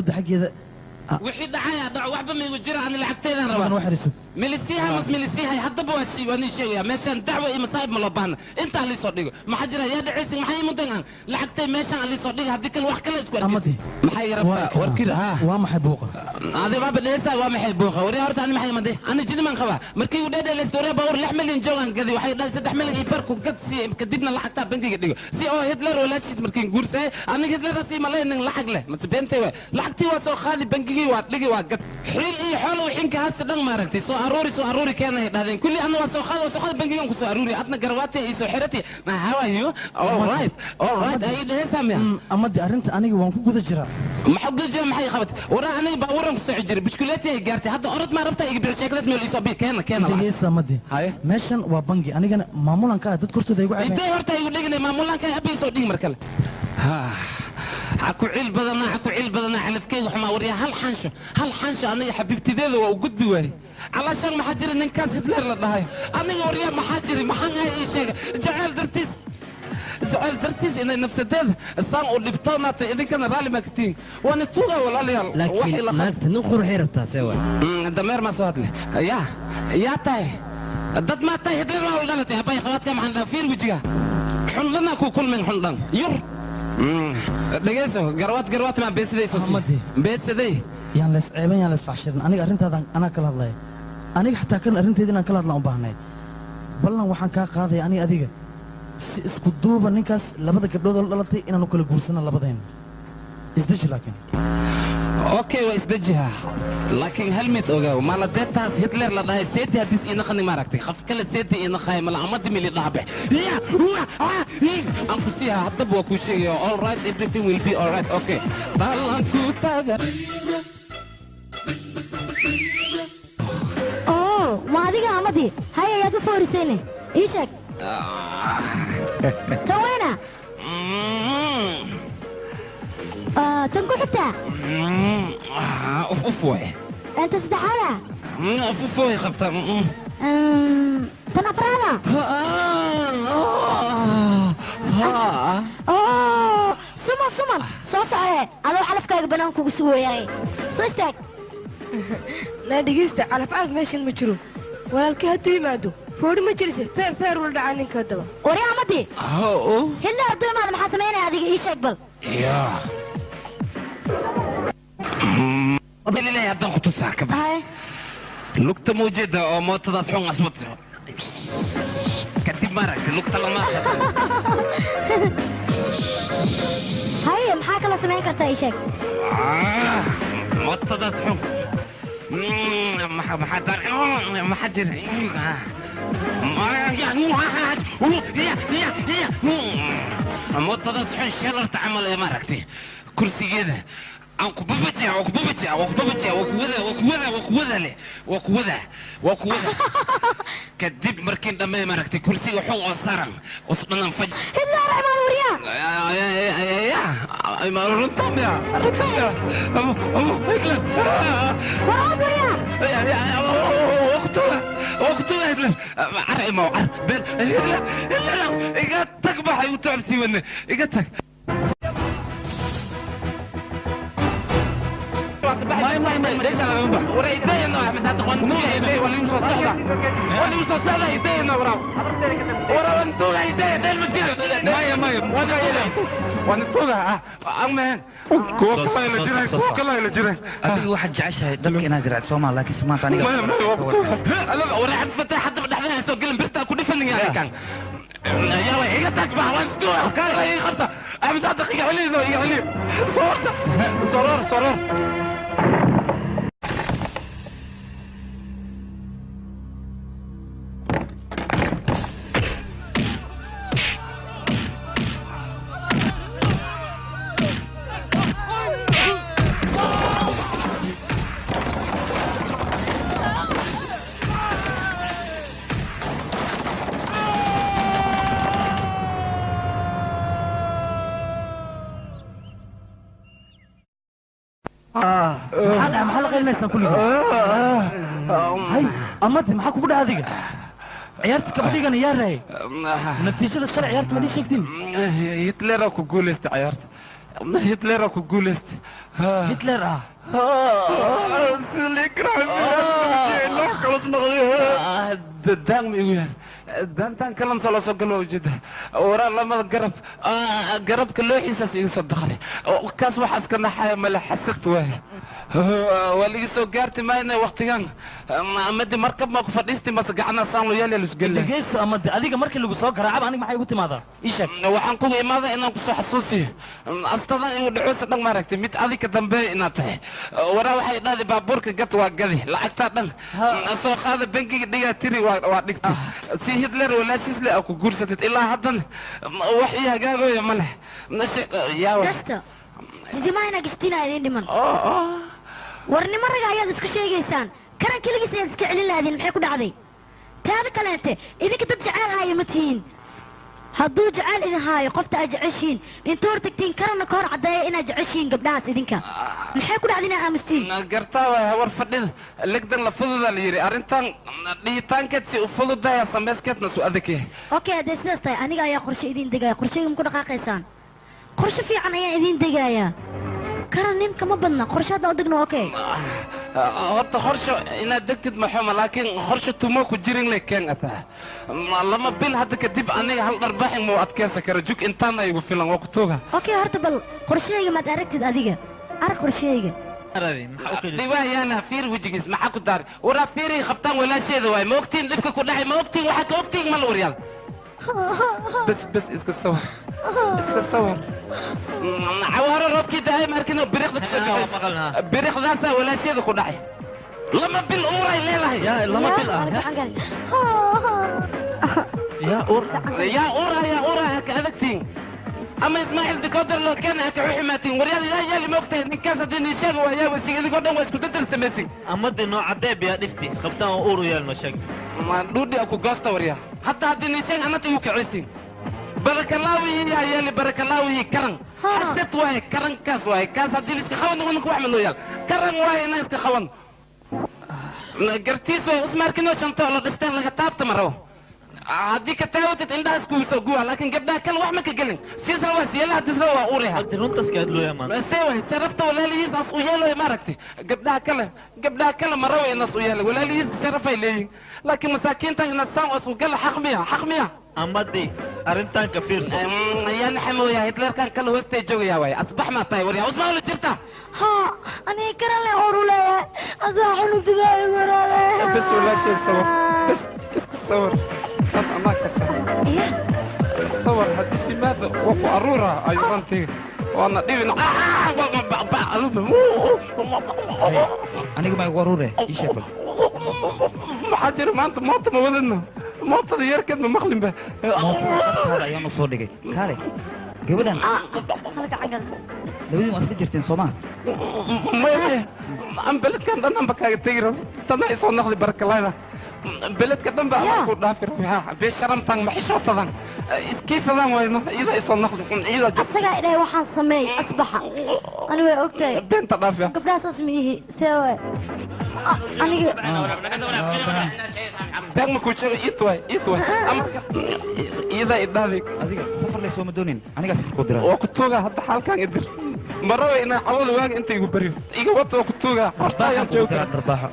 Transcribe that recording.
حقي وحيد عيا ضع وحبة من وجرة عن العكتين أنا أنا وحرسه ملسيها مس ملسيها يحضبوا هالشيء وأنا شيء ماشان دعوة إيه مصايب ملبانا أنت اللي صديقه ما حجرها يا دعيسي محي مدنان العكتين ماشان اللي صديقه هديك الوقت كله يسكت أمتي محي ربا وركير ها وما حبوقه هذا باب ليس وما حبوقه وري هرت أنا محي مدي أنا جدي من خوا مركي ودادا الاستوريا باور لحمل إنجوان كذي وحيد لا سد حمل يبركو قد سي كدبنا العكتا بنتي كديو سي أو هتلر ولا شيء مركي نقول أنا هتلر سي ملاي إن العق له بس بنتي لعكتي واسو خالي بنتي واتلقي وقت حيل إيه حلو وحين كهست دم ماركتي سو أروري كان هذين كل أنا واسو خالي بنتي يوم كسو أروري عطنا جرواتي يسو حرتي ما هوا يو alright أي ده سامع أما دي أرنت أنا وانكو جوز جرا ما حد جرا ما حي خبط ورا أنا باورم كسو عجري بشكلاتي جارتي حتى أرد ما ربطة يقبل شكلات من الإصابة كان دقيقة سامدي هاي ماشان وبنجي أنا جنا معمولا كا تذكرت ده يقول إنت هرت يقول لي معمولا كا أبي صديق مركل حكوا عيل بدنا على فكيه وحما وريها هل حنشة أنا يا حبيبتي ذا وجود بواه علشان ما حجر إن كاس هتلر لهاي أنا وريها ما حجري ما حنها أي شيء جعل درتيس إن نفس ذا الصام اللي بطانات إذا كان رالي مكتين وأنا توغا ولا لي لكن ما تنخر حيرتها سوا دمير ما سوات لي يا تاي ضد ما تاي هتلر ولا غلط يا باي خوات كم عندها فير وجهها حلنا كل من حلنا ير دقيسو قروات ما بيسدي سوسي بيسدي يعني لس عيبان يعني لس فعشرين أنا أرنت هذا أنا كل هذا أنا حتى كان أرنت هذا أنا كل هذا أمبارح بلنا وحن كقاضي أنا أديك اسكتوبا نكاس لبدا قبل دولتي إن أنا كل جورسنا لبدين إزدج لكن أوكي وإزدجها لكن هل متوجه ما لديتها هتلر لده سيدي هديس إن خني ماركتي خف كل سيدي إن خاي ملا عمد ملي ضابح يا أنكو سيها هضب وكل شيء all right everything will be all right okay طالعكو تاجر أوه ما هذيك عمدي هيا يا دفور سنة إيشك توينا تنكو حتى أوف وي أنت استحالة أوف وي خبطة تنفرنا سمن صوصعي أنا على فكرة بنامكو بسوي يعني صوصتك لا دقيقة على فعل ماشي المجرو ولا الكهتو يمادو فوري ما جلسه فير ولد عنك كدبا وري عمدي هلا أردوي ما هذا محاسميني هذه إيش أقبل يا قبل لي هذا خطو ساكب هاي لقطة موجودة أو ما تضحون أصوات كتب مرك لقطة لما هاي محاك الله سمعين كرتا إيشك ما تضحون ما حجر ما تضحون شرر تعمل يا مركتي كرسي كده أنكو ببتي وكوذا كدب مركين دمي مركتي كرسي وحوم وصارن وصلنا نفج إلا رأي ما نوريا يا ما رنتم يا هيكلا وراد وريا وقتها هيكلا عرقي ما عرق بين إلا إيقاتك بحي وتعب سيواني إيقاتك ما ليش انا بنبح ورا يدينا بس هتقون يدي ولا يوصل صعده يدينا ورا انتو يدي المدير ماي ولا يلي وانتوها امن كوكلا الى جيران ابي واحد جعشها دلك انا قرعت سوما لكن سمعت انا انا ورا حد فتح حد بدحنا سوق البرتا كل فن يعني كان يا وي هي تشبع وانتو كاي خمسه اهم دقيقه علي صورت صرور محل غير ناس كل هاي أمد ما حكوا بده هذيك عيارتك كبديجا يا راي نتيجة الشرع عيارت ما دي شكتين يتلرا كقول است عيارت هتلر ku guuleystay hitler ah daan ma igu yahay daantaan kalan soo soo galo ujeeda waraa lamada garabka looxiisaas igu soo dakhray kaas waxaas ka naxaya mala xasad waay waa ligi soo gaarti maayna waqtigan amadi markab ma ku fadhiisti mas gacana saan loo yaal isgalay dhageyso amadi adiga markii lagu soo garaacab aniga maxay ugu timaadaa ii sheeg waxaan kugu imaaday inaan ku soo xasuusiyo astadan inuu dhacosa dhan maaragtay mid adiga dambe inaad tahay waraa waxay dhahday baabuurka gad waa gadi lacagtaa dhan soo qaada bangiga dhigaa tiri waa dhigtay si hitler walaashiis le ku guursatid ilaa haddana wax ii hagaagooya ma leh gasto nidimaayna gistina idin dhiman war nima raga ayaad isku sheegaysaan karan keligiis ayaad iska celin lahaydeen maxay ku dhacday taada kaleente idinka dad jecel ahaayo ma tihiin hadduu jecel idin haayo qofta aad jeceshiin inta hor tagtiin karanna ka hor caddeeya inaad jeceshiin gabdhahaas idinka maxay ku dhacday inaad aamustiin gartaa waay war fadhida legdan la fududaa la yidhi arrintan dhihitaankeed si u fududaya samayskeedna su adag yahay okay haddee sidaas tahay aniga ayaa qorshe idiin degaya qorsheyga maku dhaqaaqaysaan qorshe fiican ayaan idiin degayaa karan nin kama badna qorshe hadda u degno okay horta qorshe inaad degtid maxuma laakiin qorshe tumo ku jirin le keen ataa lama bil hadda kadib aniga hal dharbaaxin muu adkeysa kara jug intaana igu filan waa ku tooga okay horta bal qorsheyga maad aragtid adiga arag qorsheyga dhibaayana fiir wejigiis maxaa ku daari waraa fiiray khaftaan walaasheeda waay ma ogtiin dhibka ku dhacay ma ogtiin waxaa ka ogtiin ma la waryaal bas iska sawir iska sawir cawaaro roobkii dahay markina biriqda ka soo baxaysa biriqdaasaa walaasheeda ku dhacay lama bil uuray leelahay lama bil ah yaa uura ka adagtiin ama ismaaciil dikoodar loo keena ka xuxumaatiin waryaal yaa yaali ma ogtahay ninkaas haddii nin sheega waa yaa wasiga idinkoo dhan waa isku dadar samaysin amadi nooca deeb yaa dhifti qabtaan oo uuru yeelno sheeg dhuudhi aku goosta waryaal hadda haddii nin sheeg anata igu kicaysin barakalaawihi yaa yeeli barakalaawihi karan xasad waaye karankaas waaye kaas haddii iska qaban ninka wax ma loo yaal karan waaye inaa iska qaban gartiis waaye usmaarkinoo shantoo la dhashteen laga taabta ma rabo haddii ka taawatid indhahaas kuu soo guwa laakiin gabdhaha kale wax ma ka gelin siisana waa siyeelaha disra waa uuriha runtaas kaad loo yamaan seeway sharafta walaalihiis as u yeelay maaragtay gabdhaha kale ma rabo inaas u yeelay walaalihiis sharafay leeyihin laakiin masaakiintan inaad saan as u gala xaq miya amadi arrintan ka fiirso yaa la xamooyaa hitlerkan kale hoostay joogayaa waay asbax maa tahay waryaa usmaa la jirta aniga karan le oru leeyahay asaa xunugtigaa imaraale bas walaasheed sawir bas iska sawir kaas anaa ka sawir haddii simaada waa ku aruura ayurantiga waana dhibin aniga ma igu aruure ii sheeg bal maxaa jira maanta moota ma wadadno mootada yarkeed ma maqlinba mootada ayaanu soo dhigay kaale gabadhan labadiin waa isla jirteen soo maa maya aan beledkan dhan anba kaaga tegi rabo tana isoo naqli barakalada beledka dhan ba ku dhaafi rabo bee sharamtan ma xishootadan iskiifadan wayno iyada isoo naqli iyada asagaa idhahay waxaan sameey asbaxa ani way ogtahay beenta dhaafi gabdhahasaas miihi see waay aniga beeg ma ku jooga iitway iyada idhaafi adiga safar lay sooma doonin anigaa safarkuu dira waa ku tooga hadda xaalkan idir marawe inaa cawada waaga inta igu baryo iga wata waa ku tooga horta ayaan jooga dharbaaxo